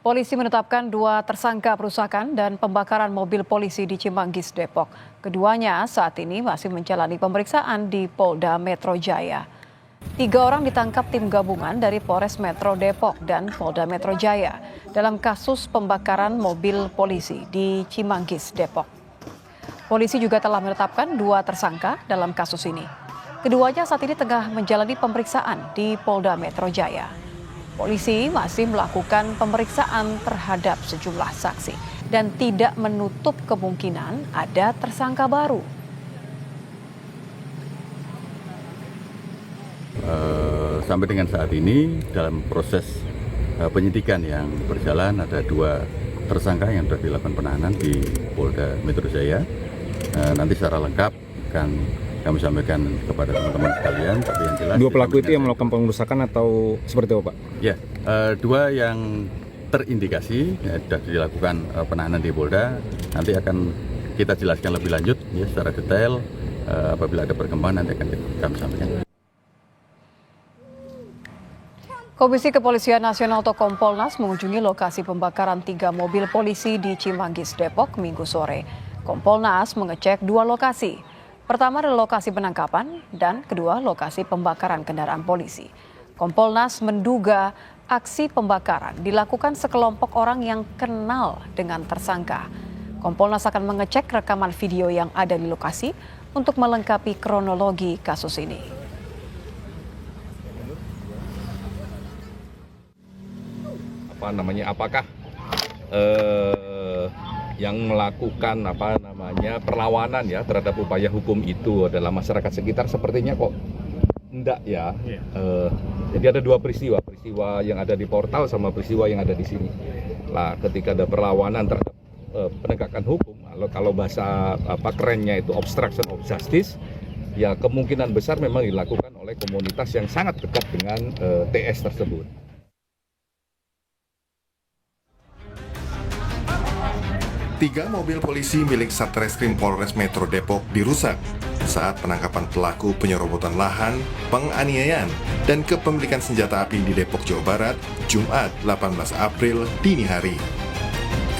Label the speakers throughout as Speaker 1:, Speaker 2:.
Speaker 1: Polisi menetapkan 2 tersangka perusakan dan pembakaran mobil polisi di Cimanggis, Depok. Keduanya saat ini masih menjalani pemeriksaan di Polda Metro Jaya. 3 orang ditangkap tim gabungan dari Polres Metro Depok dan Polda Metro Jaya dalam kasus pembakaran mobil polisi di Cimanggis, Depok. Polisi juga telah menetapkan 2 tersangka dalam kasus ini. Keduanya saat ini tengah menjalani pemeriksaan di Polda Metro Jaya. Polisi masih melakukan pemeriksaan terhadap sejumlah saksi dan tidak menutup kemungkinan ada tersangka baru.
Speaker 2: Sampai dengan saat ini dalam proses penyidikan yang berjalan ada 2 tersangka yang sudah dilakukan penahanan di Polda Metro Jaya. Nanti secara lengkap akan kami sampaikan kepada teman-teman sekalian. Tapi yang jelas
Speaker 3: 2 pelaku itu yang melakukan pengerusakan atau seperti apa, Pak?
Speaker 2: Ya, 2 yang terindikasi sudah dilakukan penahanan di Polda. Nanti akan kita jelaskan lebih lanjut ya secara detail. Apabila ada perkembangan nanti akan kami sampaikan.
Speaker 1: Komisi Kepolisian Nasional atau Kompolnas mengunjungi lokasi pembakaran 3 mobil polisi di Cimanggis, Depok, Minggu sore. Kompolnas mengecek 2 lokasi. Pertama adalah lokasi penangkapan dan kedua lokasi pembakaran kendaraan polisi. Kompolnas menduga aksi pembakaran dilakukan sekelompok orang yang kenal dengan tersangka. Kompolnas akan mengecek rekaman video yang ada di lokasi untuk melengkapi kronologi kasus ini.
Speaker 4: Apakah yang melakukan perlawanan ya terhadap upaya hukum itu adalah masyarakat sekitar? Sepertinya kok enggak ya. Jadi ada 2 peristiwa yang ada di portal sama peristiwa yang ada di sini. Lah ketika ada perlawanan terhadap penegakan hukum, kalau bahasa kerennya itu obstruction of justice, ya kemungkinan besar memang dilakukan oleh komunitas yang sangat dekat dengan TS tersebut.
Speaker 5: Tiga mobil polisi milik Satreskrim Polres Metro Depok dirusak saat penangkapan pelaku penyerobotan lahan, penganiayaan, dan kepemilikan senjata api di Depok, Jawa Barat, Jumat 18 April dini hari.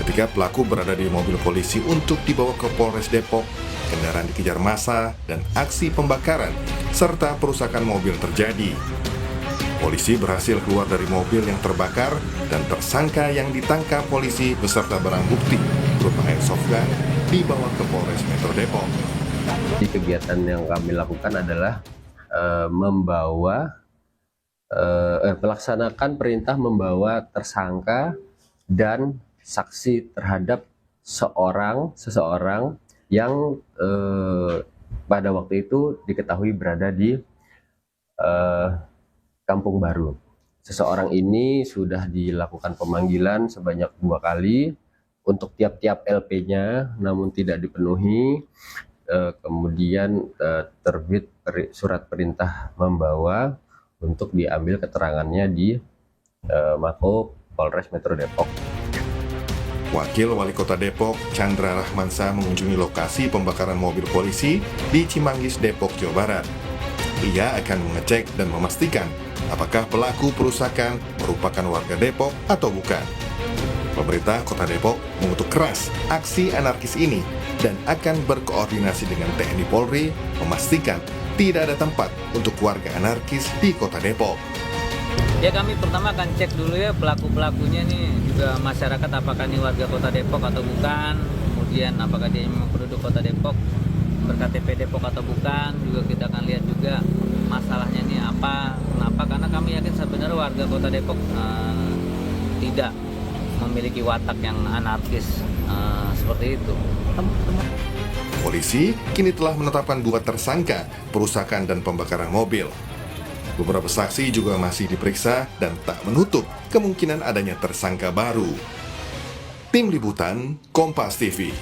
Speaker 5: Ketika pelaku berada di mobil polisi untuk dibawa ke Polres Depok, kendaraan dikejar massa dan aksi pembakaran serta perusakan mobil terjadi. Polisi berhasil keluar dari mobil yang terbakar dan tersangka yang ditangkap polisi beserta barang bukti berupa airsoft gun dibawa ke Polres Metro Depok.
Speaker 6: Di kegiatan yang kami lakukan adalah melaksanakan perintah membawa tersangka dan saksi terhadap seseorang yang pada waktu itu diketahui berada di Kampung Baru. Seseorang ini sudah dilakukan pemanggilan sebanyak 2 kali untuk tiap-tiap LP-nya, namun tidak dipenuhi. Kemudian terbit surat perintah membawa untuk diambil keterangannya di Mako Polres Metro Depok.
Speaker 5: Wakil Wali Kota Depok, Chandra Rahmansa mengunjungi lokasi pembakaran mobil polisi di Cimanggis, Depok, Jawa Barat. Ia akan mengecek dan memastikan apakah pelaku perusakan merupakan warga Depok atau bukan. Pemerintah Kota Depok mengutuk keras aksi anarkis ini dan akan berkoordinasi dengan TNI Polri memastikan tidak ada tempat untuk warga anarkis di Kota Depok.
Speaker 7: Ya kami pertama akan cek dulu ya pelaku-pelakunya nih, juga masyarakat apakah ini warga Kota Depok atau bukan, kemudian apakah dia memang penduduk Kota Depok, berKTP Depok atau bukan, juga kita akan lihat juga masalahnya ini apa, kenapa, karena kami yakin sebenarnya warga Kota Depok tidak memiliki watak yang anarkis seperti itu.
Speaker 5: Polisi kini telah menetapkan 2 tersangka perusakan dan pembakaran mobil. Beberapa saksi juga masih diperiksa dan tak menutup kemungkinan adanya tersangka baru. Tim Liputan Kompas TV.